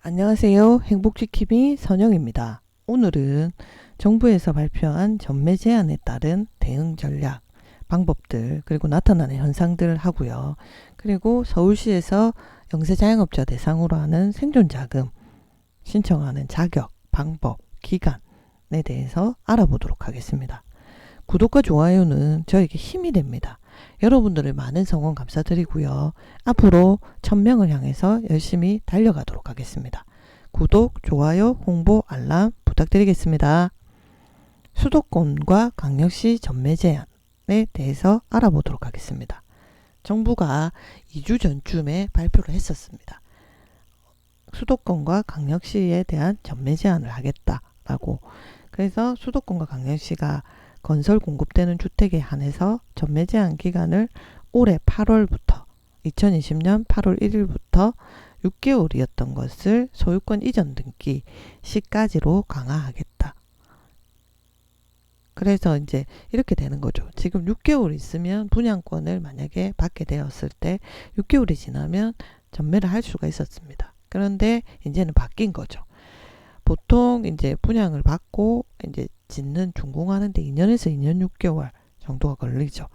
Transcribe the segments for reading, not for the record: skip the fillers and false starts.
안녕하세요. 행복지킴이 선영입니다. 오늘은 정부에서 발표한 전매 제한에 따른 대응 전략, 방법들, 그리고 나타나는 현상들 하고요. 그리고 서울시에서 영세자영업자 대상으로 하는 생존자금 신청하는 자격, 방법, 기간에 대해서 알아보도록 하겠습니다. 구독과 좋아요는 저에게 힘이 됩니다. 여러분들의 많은 성원 감사드리고요. 앞으로 1000명을 향해서 열심히 달려가도록 하겠습니다. 구독, 좋아요, 홍보, 알람 부탁드리겠습니다. 수도권과 광역시 전매 제한에 대해서 알아보도록 하겠습니다. 정부가 2주 전쯤에 발표를 했었습니다. 수도권과 광역시에 대한 전매 제한을 하겠다라고. 그래서 수도권과 광역시가 건설 공급되는 주택에 한해서 전매 제한 기간을 올해 8월부터 2020년 8월 1일부터 6개월이었던 것을 소유권 이전 등기 시까지로 강화하겠다. 그래서 이제 이렇게 되는 거죠. 지금 6개월 있으면 분양권을 만약에 받게 되었을 때 6개월이 지나면 전매를 할 수가 있었습니다. 그런데 이제는 바뀐 거죠. 보통 이제 분양을 받고 이제 짓는 준공하는데 2년에서 2년 6개월 정도가 걸리죠.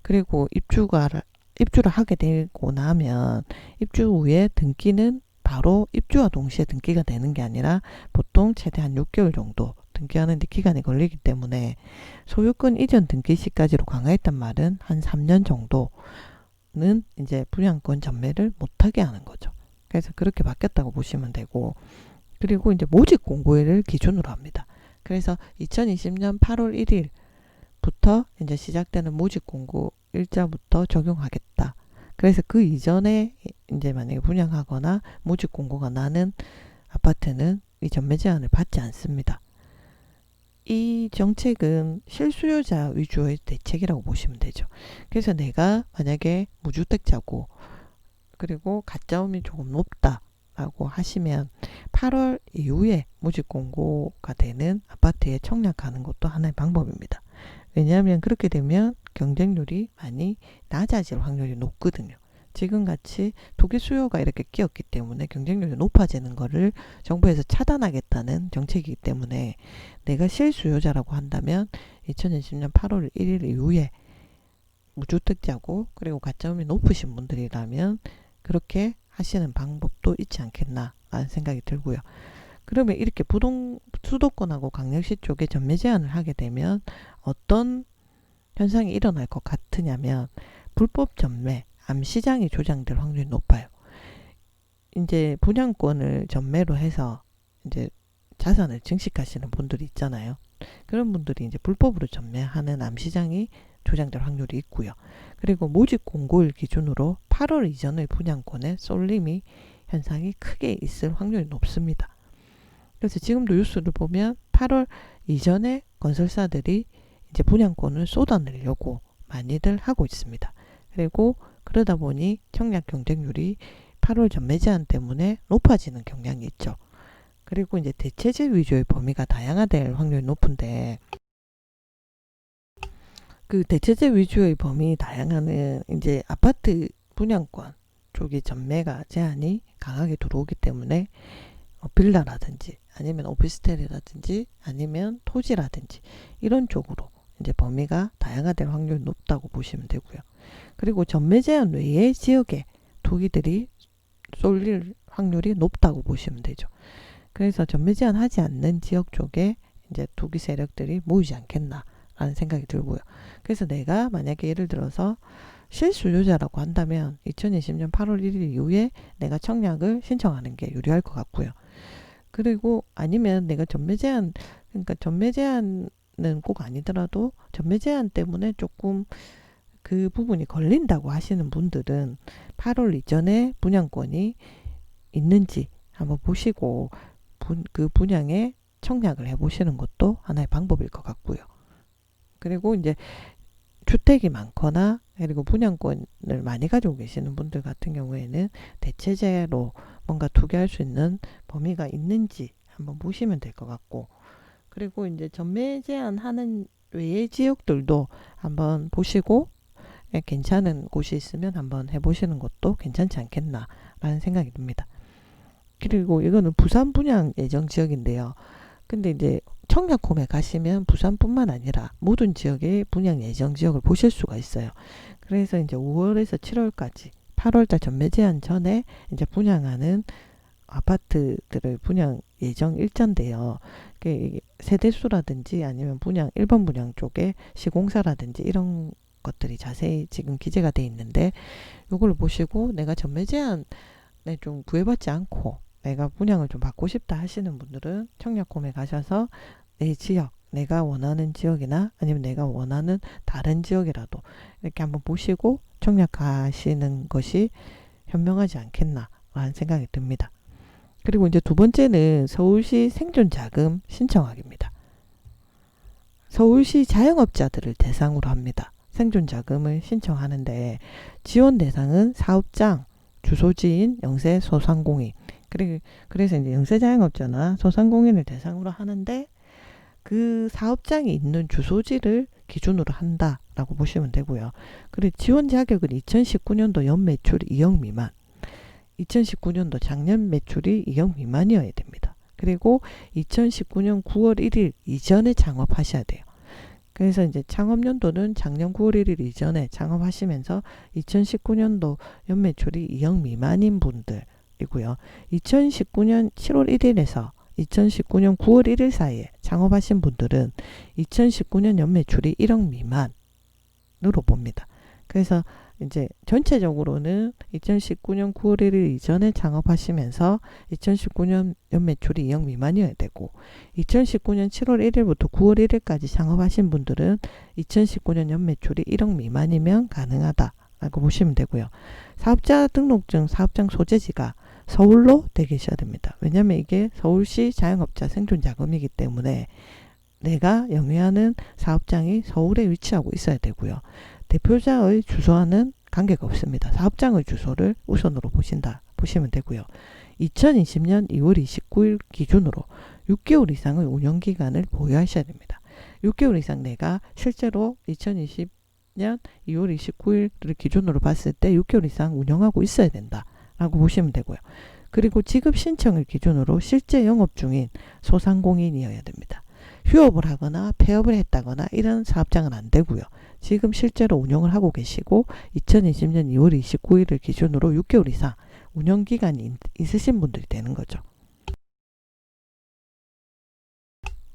그리고 입주를 하게 되고 나면 입주 후에 등기는 바로 입주와 동시에 등기가 되는 게 아니라 보통 최대한 6개월 정도 등기하는 데 기간이 걸리기 때문에 소유권 이전 등기 시까지로 강화했단 말은 한 3년 정도는 이제 분양권 전매를 못하게 하는 거죠. 그래서 그렇게 바뀌었다고 보시면 되고, 그리고 이제 모집 공고일을 기준으로 합니다. 그래서 2020년 8월 1일부터 이제 시작되는 모집 공고 일자부터 적용하겠다. 그래서 그 이전에 이제 만약에 분양하거나 모집 공고가 나는 아파트는 이 전매 제한을 받지 않습니다. 이 정책은 실수요자 위주의 대책이라고 보시면 되죠. 그래서 내가 만약에 무주택자고 그리고 가짜음이 조금 높다 라고 하시면 8월 이후에 모집 공고가 되는 아파트에 청약하는 것도 하나의 방법입니다. 왜냐하면 그렇게 되면 경쟁률이 많이 낮아질 확률이 높거든요. 지금같이 투기 수요가 이렇게 끼었기 때문에 경쟁률이 높아지는 것을 정부에서 차단하겠다는 정책이기 때문에 내가 실수요자라고 한다면 2020년 8월 1일 이후에 무주택자고 그리고 가짜음이 높으신 분들이라면 그렇게 하시는 방법도 있지 않겠나라는 생각이 들고요. 그러면 이렇게 수도권하고 광역시 쪽에 전매 제한을 하게 되면 어떤 현상이 일어날 것 같으냐면 불법 전매, 암시장이 조장될 확률이 높아요. 이제 분양권을 전매로 해서 이제 자산을 증식하시는 분들이 있잖아요. 그런 분들이 이제 불법으로 전매하는 암시장이 조장될 확률이 있고요. 그리고 모집 공고일 기준으로 8월 이전의 분양권에 쏠림이 현상이 크게 있을 확률이 높습니다. 그래서 지금도 뉴스를 보면 8월 이전에 건설사들이 이제 분양권을 쏟아내려고 많이들 하고 있습니다. 그리고 그러다 보니 청약 경쟁률이 8월 전매 제한 때문에 높아지는 경향이 있죠. 그리고 이제 대체재 위주의 범위가 다양화될 확률이 높은데, 그 대체재 위주의 범위 다양화는 이제 아파트 분양권 쪽이 전매가 제한이 강하게 들어오기 때문에 빌라라든지 아니면 오피스텔이라든지 아니면 토지라든지 이런 쪽으로 이제 범위가 다양화될 확률이 높다고 보시면 되고요. 그리고 전매 제한 외의 지역에 투기들이 쏠릴 확률이 높다고 보시면 되죠. 그래서 전매 제한 하지 않는 지역 쪽에 이제 투기 세력들이 모이지 않겠나라는 생각이 들고요. 그래서 내가 만약에 예를 들어서 실수요자라고 한다면 2020년 8월 1일 이후에 내가 청약을 신청하는 게 유리할 것 같고요. 그리고 아니면 내가 전매 제한, 그러니까 전매 제한은 꼭 아니더라도 전매 제한 때문에 조금 그 부분이 걸린다고 하시는 분들은 8월 이전에 분양권이 있는지 한번 보시고 그 분양에 청약을 해보시는 것도 하나의 방법일 것 같고요. 그리고 이제 주택이 많거나 그리고 분양권을 많이 가지고 계시는 분들 같은 경우에는 대체재로 뭔가 투기할 수 있는 범위가 있는지 한번 보시면 될 것 같고, 그리고 이제 전매 제한하는 외의 지역들도 한번 보시고 괜찮은 곳이 있으면 한번 해보시는 것도 괜찮지 않겠나라는 생각이 듭니다. 그리고 이거는 부산 분양 예정 지역인데요. 근데 이제 청약홈에 가시면 부산뿐만 아니라 모든 지역의 분양 예정 지역을 보실 수가 있어요. 그래서 이제 5월에서 7월까지 8월달 전매 제한 전에 이제 분양하는 아파트들을 분양 예정 일자인데요. 이게 세대수라든지 아니면 분양 1번 분양 쪽에 시공사라든지 이런 것들이 자세히 지금 기재가 돼 있는데, 이걸 보시고 내가 전매 제한에 좀 구애받지 않고 내가 분양을 좀 받고 싶다 하시는 분들은 청약홈에 가셔서 내 지역, 내가 원하는 지역이나 아니면 내가 원하는 다른 지역이라도 이렇게 한번 보시고 청약하시는 것이 현명하지 않겠나 라는 생각이 듭니다. 그리고 이제 두 번째는 서울시 생존자금 신청하기입니다. 서울시 자영업자들을 대상으로 합니다. 생존자금을 신청하는데 지원 대상은 사업장, 주소지인 영세 소상공인, 그래서 이제 영세 자영업자나 소상공인을 대상으로 하는데 그 사업장이 있는 주소지를 기준으로 한다라고 보시면 되고요. 그리고 지원 자격은 2019년도 연매출 2억 미만, 2019년도 작년 매출이 2억 미만이어야 됩니다. 그리고 2019년 9월 1일 이전에 창업하셔야 돼요. 그래서 이제 창업연도는 작년 9월 1일 이전에 창업하시면서 2019년도 연매출이 2억 미만인 분들이고요. 2019년 7월 1일에서 2019년 9월 1일 사이에 창업하신 분들은 2019년 연매출이 1억 미만으로 봅니다. 그래서 이제 전체적으로는 2019년 9월 1일 이전에 창업하시면서 2019년 연매출이 2억 미만이어야 되고, 2019년 7월 1일부터 9월 1일까지 창업하신 분들은 2019년 연매출이 1억 미만이면 가능하다라고 보시면 되고요. 사업자 등록증, 사업장 소재지가 서울로 돼 계셔야 됩니다. 왜냐하면 이게 서울시 자영업자 생존자금이기 때문에 내가 영위하는 사업장이 서울에 위치하고 있어야 되고요. 대표자의 주소와는 관계가 없습니다. 사업장의 주소를 우선으로 보시면 되고요. 2020년 2월 29일 기준으로 6개월 이상의 운영기간을 보유하셔야 됩니다. 6개월 이상 내가 실제로 2020년 2월 29일을 기준으로 봤을 때 6개월 이상 운영하고 있어야 된다라고 보시면 되고요. 그리고 지급 신청을 기준으로 실제 영업 중인 소상공인이어야 됩니다. 휴업을 하거나 폐업을 했다거나 이런 사업장은 안 되고요. 지금 실제로 운영을 하고 계시고 2020년 2월 29일을 기준으로 6개월 이상 운영기간이 있으신 분들이 되는 거죠.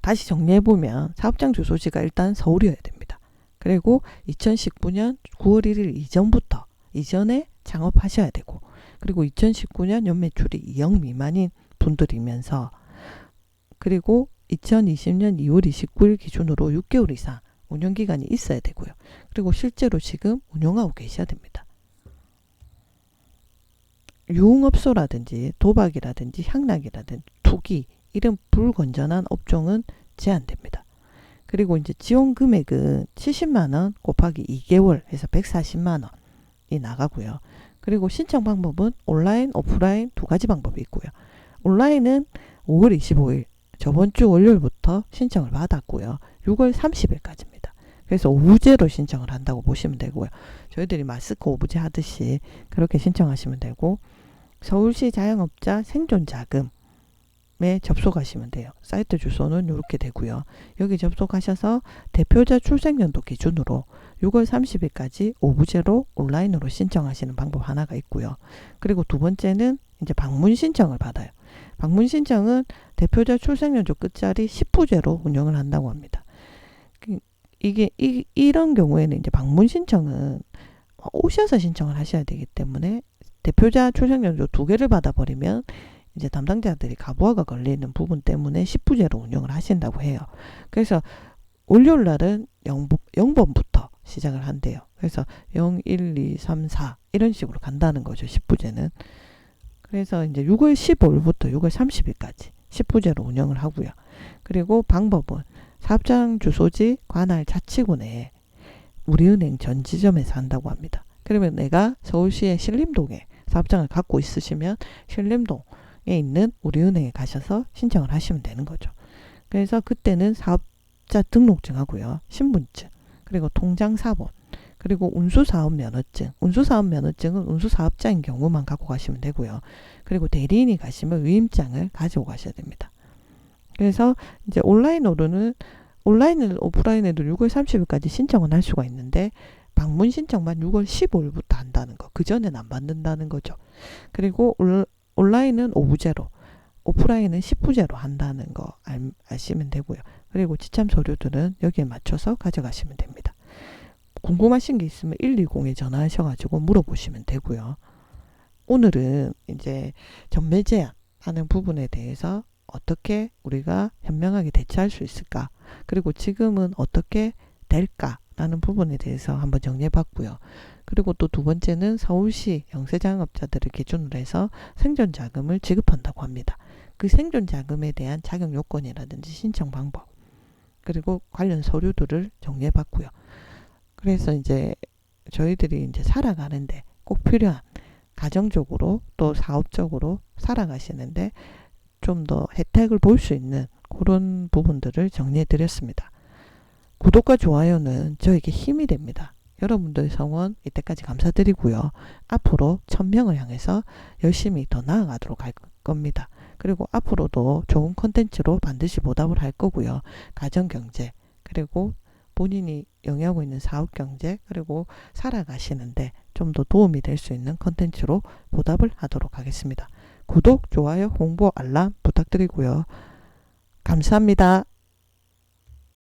다시 정리해보면 사업장 주소지가 일단 서울이어야 됩니다. 그리고 2019년 9월 1일 이전에 창업하셔야 되고, 그리고 2019년 연매출이 2억 미만인 분들이면서, 그리고 2020년 2월 29일 기준으로 6개월 이상 운영기간이 있어야 되고요. 그리고 실제로 지금 운영하고 계셔야 됩니다. 유흥업소라든지 도박이라든지 향락이라든지 투기 이런 불건전한 업종은 제한됩니다. 그리고 이제 지원 금액은 70만원 곱하기 2개월 해서 140만원이 나가고요. 그리고 신청 방법은 온라인, 오프라인 두 가지 방법이 있고요. 온라인은 5월 25일 저번 주 월요일부터 신청을 받았고요. 6월 30일까지입니다. 그래서 오부제로 신청을 한다고 보시면 되고요. 저희들이 마스크 오부제 하듯이 그렇게 신청하시면 되고, 서울시 자영업자 생존자금에 접속하시면 돼요. 사이트 주소는 이렇게 되고요. 여기 접속하셔서 대표자 출생연도 기준으로 6월 30일까지 오부제로 온라인으로 신청하시는 방법 하나가 있고요. 그리고 두 번째는 이제 방문 신청을 받아요. 방문 신청은 대표자 출생연도 끝자리 10부제로 운영을 한다고 합니다. 이런 경우에는 이제 방문 신청은 오셔서 신청을 하셔야 되기 때문에 대표자 출생연도 2개를 받아버리면 이제 담당자들이 가부화가 걸리는 부분 때문에 10부제로 운영을 하신다고 해요. 그래서 월요일 날은 0번부터 시작을 한대요. 그래서 0, 1, 2, 3, 4 이런 식으로 간다는 거죠. 10부제는. 그래서 이제 6월 15일부터 6월 30일까지 10부제로 운영을 하고요. 그리고 방법은 사업장 주소지 관할 자치구 내에 우리은행 전 지점에서 한다고 합니다. 그러면 내가 서울시의 신림동에 사업장을 갖고 있으시면 신림동에 있는 우리은행에 가셔서 신청을 하시면 되는 거죠. 그래서 그때는 사업자 등록증하고요. 신분증, 그리고 통장 사본, 그리고 운수사업 면허증. 운수사업 면허증은 운수사업자인 경우만 갖고 가시면 되고요. 그리고 대리인이 가시면 위임장을 가지고 가셔야 됩니다. 그래서 이제 온라인으로는 온라인을 오프라인에도 6월 30일까지 신청은 할 수가 있는데 방문 신청만 6월 15일부터 한다는 거. 그 전에는 안 받는다는 거죠. 그리고 온라인은 5부제로, 오프라인은 10부제로 한다는 거 아시면 되고요. 그리고 지참 서류들은 여기에 맞춰서 가져가시면 됩니다. 궁금하신 게 있으면 120에 전화하셔가지고 물어보시면 되고요. 오늘은 이제 전매 제한하는 부분에 대해서 어떻게 우리가 현명하게 대처할 수 있을까? 그리고 지금은 어떻게 될까라는 부분에 대해서 한번 정리해 봤고요. 그리고 또 두 번째는 서울시 영세자영업자들을 기준으로 해서 생존자금을 지급한다고 합니다. 그 생존자금에 대한 자격 요건이라든지 신청 방법, 그리고 관련 서류들을 정리해 봤고요. 그래서 이제 저희들이 이제 살아가는데 꼭 필요한, 가정적으로 또 사업적으로 살아가시는데 좀 더 혜택을 볼 수 있는 그런 부분들을 정리해 드렸습니다. 구독과 좋아요는 저에게 힘이 됩니다. 여러분들의 성원 이때까지 감사드리고요. 앞으로 1000명을 향해서 열심히 더 나아가도록 할 겁니다. 그리고 앞으로도 좋은 콘텐츠로 반드시 보답을 할 거고요. 가정경제, 그리고 본인이 영위하고 있는 사업경제, 그리고 살아가시는데 좀 더 도움이 될 수 있는 콘텐츠로 보답을 하도록 하겠습니다. 구독, 좋아요, 홍보, 알람 부탁드리고요. 감사합니다.